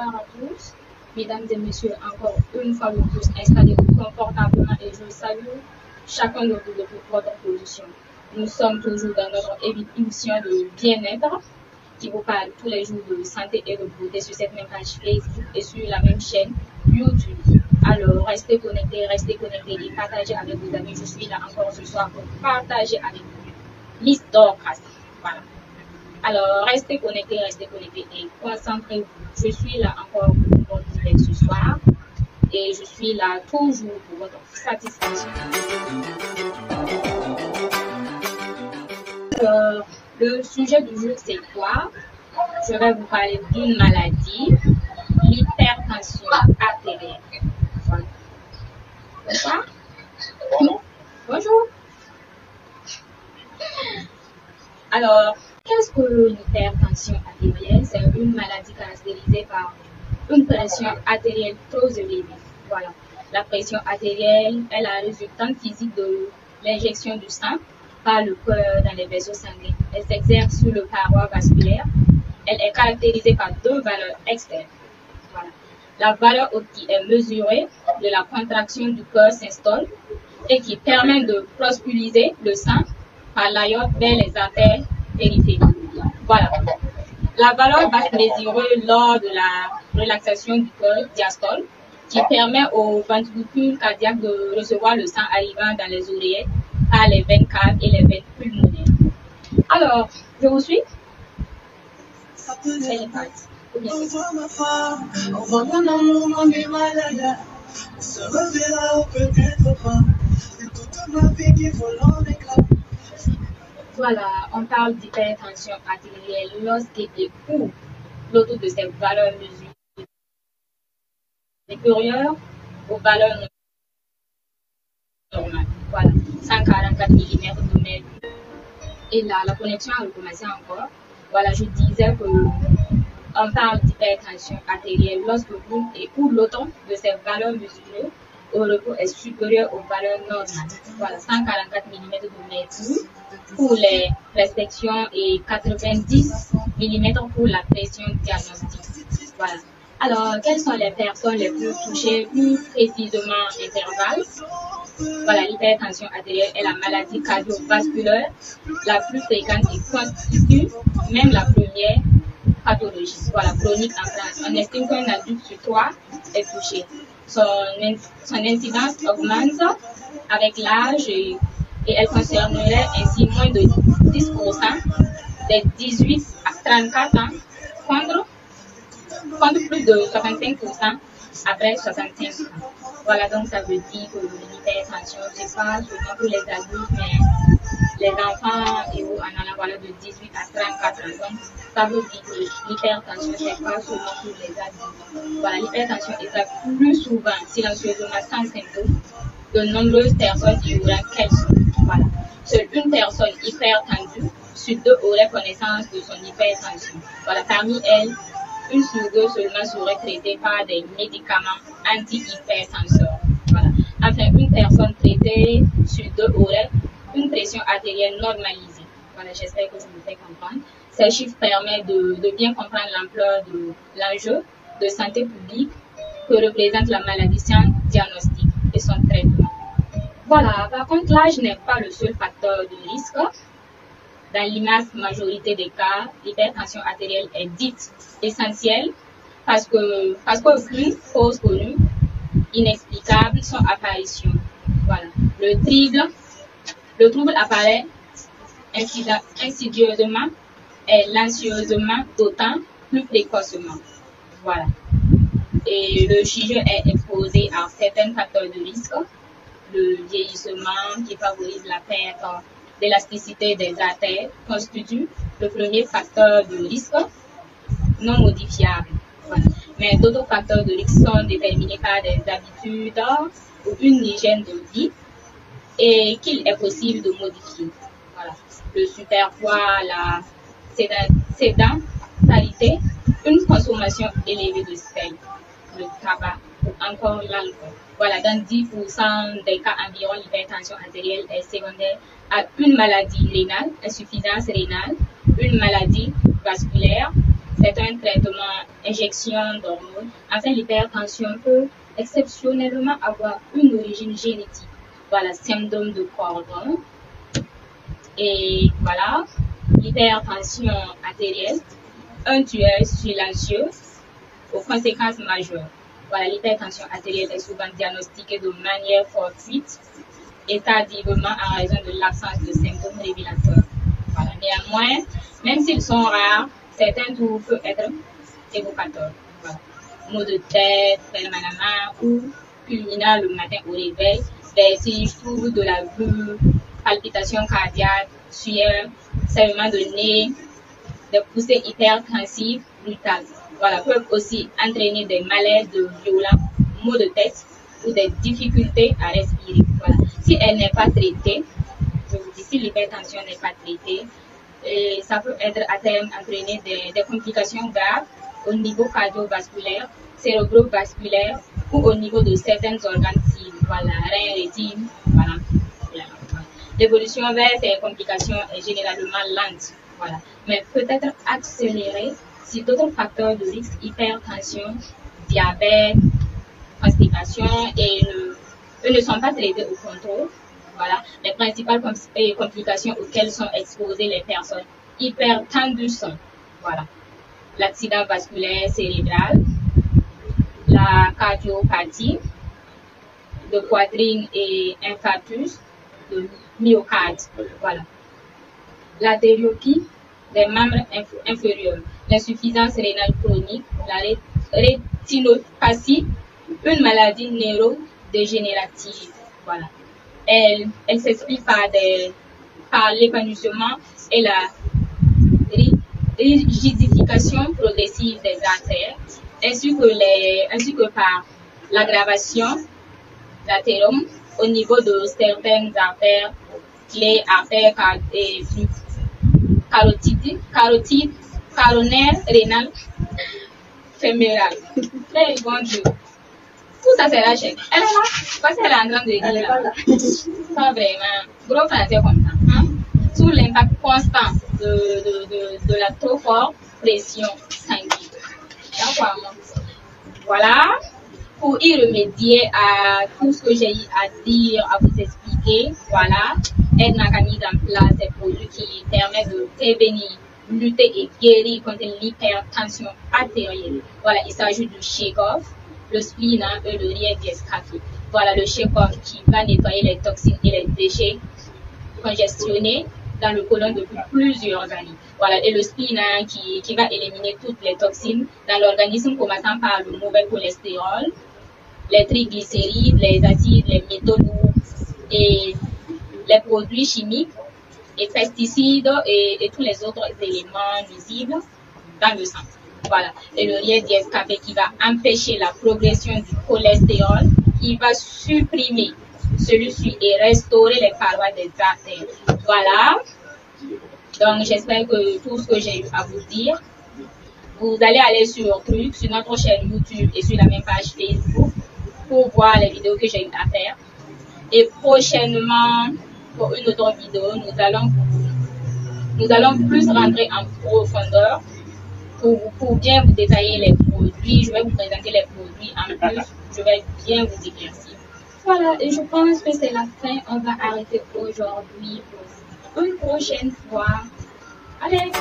Bonsoir à tous, mesdames et messieurs, encore une fois de plus, installez-vous confortablement et je salue chacun de vous depuis votre position. Nous sommes toujours dans notre émission de bien-être qui vous parle tous les jours de santé et de beauté sur cette même page Facebook et sur la même chaîne YouTube. Alors, restez connectés et partagez avec vos amis. Je suis là encore ce soir pour partager avec vous Miss Dorcas. Voilà. Alors, restez connectés et concentrez-vous. Je suis là encore pour votre direct ce soir et je suis là toujours pour votre satisfaction. Le sujet du jour, c'est quoi? Je vais vous parler d'une maladie, l'hypertension artérielle. Voilà. Bonsoir. Bonjour. Alors, qu'est-ce que l'hypertension artérielle? C'est une maladie caractérisée par une pression artérielle trop élevée. Voilà. La pression artérielle est la résultante physique de l'injection du sang par le cœur dans les vaisseaux sanguins. Elle s'exerce sur le paroi vasculaire. Elle est caractérisée par deux valeurs externes. Voilà. La valeur haute qui est mesurée de la contraction du cœur systole et qui permet de prospulser le sang par l'aorte vers les artères périphériques. Voilà. La valeur basse mesurée lors de la relaxation du cœur diastole qui permet aux ventricules cardiaques de recevoir le sang arrivant dans les oreillettes par les veines caves et les veines pulmonaires. Alors, je vous suis. C'est parti. Voilà, on parle d'hypertension artérielle lorsqu'il et où l'autre de ces valeurs mesurées supérieures aux valeurs normales. Voilà, 144 mm de mercure. Et là, la connexion a recommencé encore. Voilà, je disais que on parle d'hypertension artérielle lorsque l'une et ou l'autre de ces valeurs mesurées au repos est supérieur aux valeurs normales. Voilà, 144 mm de mercure pour les restrictions et 90 mm pour la pression diagnostique. Voilà. Alors, quelles sont les personnes les plus touchées, plus précisément intervalles? Voilà, l'hypertension artérielle est la maladie cardiovasculaire la plus fréquente et constitue même la première pathologie. Voilà, chronique en France. On estime qu'un adulte sur 3 est touché. Son incidence augmente avec l'âge et elle concernerait ainsi moins de 10% des 18 à 34 ans contre plus de 65% après 65 ans. Voilà, donc ça veut dire que l'hypertension, c'est pas seulement pour les adultes, mais les enfants et en allant voilà, de 18 à 34 ans. Donc, ça veut dire que l'hypertension, c'est pas seulement pour les adultes. Voilà, l'hypertension est plus souvent silencieusement sans symptômes. De nombreuses personnes y auraient qu'elles sont. Voilà. Seule une personne hypertendue sur 2 aurait connaissance de son hypertension. Voilà, parmi elles, une sur 2 seulement serait traitée par des médicaments anti-hypertenseurs. Voilà. Enfin, une personne traitée sur 2 aurait une pression artérielle normalisée. Voilà, j'espère que je me fais comprendre. Ces chiffres permettent de bien comprendre l'ampleur de l'enjeu de santé publique que représente la maladie sans diagnostic et son traitement. Voilà, par contre, l'âge n'est pas le seul facteur de risque. Dans l'immense majorité des cas, l'hypertension artérielle est dite essentielle parce qu'aucune cause connue, inexplicable, son apparition. Voilà. Le trouble apparaît insidieusement et lancieusement, d'autant plus précocement. Voilà. Et le sujet est exposé à certains facteurs de risque. Le vieillissement qui favorise la perte d'élasticité des artères constitue le premier facteur de risque non modifiable. Voilà. Mais d'autres facteurs de risque sont déterminés par des habitudes ou une hygiène de vie et qu'il est possible de modifier. Voilà. Le superpoids, la sédentarité, une consommation élevée de steak, le tabac ou encore l'alcool. Voilà, dans 10% des cas environ, l'hypertension artérielle est secondaire à une maladie rénale, insuffisance rénale, une maladie vasculaire, C'est un traitement injection d'hormones. Enfin, l'hypertension peut exceptionnellement avoir une origine génétique. Voilà, syndrome de Cordon. Et voilà, l'hypertension artérielle, un tueur silencieux aux conséquences majeures. Voilà, l'hypertension artérielle est souvent diagnostiquée de manière fortuite et tardivement en raison de l'absence de symptômes révélateurs. Voilà. Néanmoins, même s'ils sont rares, certains troubles peuvent être évocateurs. Voilà. Maux de tête, permanemment ou culminant le matin au réveil, vertiges, troubles de la vue, palpitations cardiaques, sueur, saignement de nez, des poussées hypertensives brutales. Voilà, peuvent aussi entraîner des malaises de violents maux de tête ou des difficultés à respirer. Voilà. Si elle n'est pas traitée, je vous dis, si l'hypertension n'est pas traitée, ça peut être à terme entraîner des complications graves au niveau cardiovasculaire, cérébrovasculaire ou au niveau de certains organes cibles. Voilà, rein, rétine, voilà. L'évolution vers ces complications est généralement lente, voilà, mais peut être accélérée si d'autres facteurs de risque, hypertension, diabète, constipation ne sont pas traités au contrôle. Voilà, les principales complications auxquelles sont exposées les personnes hypertendues sont, voilà, l'accident vasculaire cérébral, la cardiopathie, de poitrine et infarctus, de myocarde, voilà, l'atéropie des membres inférieurs, l'insuffisance rénale chronique, la rétinopathie, une maladie neurodégénérative, voilà. Elle s'explique par l'épanouissement et la rigidification progressive des artères, ainsi que par l'aggravation d'athérome au niveau de certaines artères, les artères carotides, coronaires, rénales, fémorales. Très bon Dieu. Tout ça, c'est la chèque. Elle est là. Parce qu'elle est en train de dire là. Pas vraiment. Gros français comme ça. Hein? Sous l'impact constant de la trop forte pression sanguine. Voilà. Pour y remédier à tout ce que j'ai eu à dire, à vous expliquer, voilà, Edna a mis en place des produits qui permettent de prévenir, lutter et guérir contre l'hypertension artérielle. Voilà, il s'agit du shake-off, le spleen et le riediescafé. Voilà, le shake-off qui va nettoyer les toxines et les déchets congestionnés dans le côlon depuis plusieurs années. Voilà, et le spleen qui va éliminer toutes les toxines dans l'organisme, commençant par le mauvais cholestérol, les triglycérides, les acides, les métaux lourds et les produits chimiques et pesticides et tous les autres éléments nuisibles dans le sang. Voilà. Et le riediescafé qui va empêcher la progression du cholestérol, qui va supprimer celui-ci et restaurer les parois des artères. Voilà. Donc, j'espère que tout ce que j'ai eu à vous dire, vous allez aller sur notre chaîne YouTube et sur la même page Facebook pour voir les vidéos que j'ai eu à faire. Et prochainement, pour une autre vidéo, nous allons plus rentrer en profondeur pour bien vous détailler les produits. Je vais vous présenter les produits. En plus, je vais bien vous éclaircir. Voilà, et je pense que c'est la fin. On va arrêter aujourd'hui pour une prochaine fois. Allez!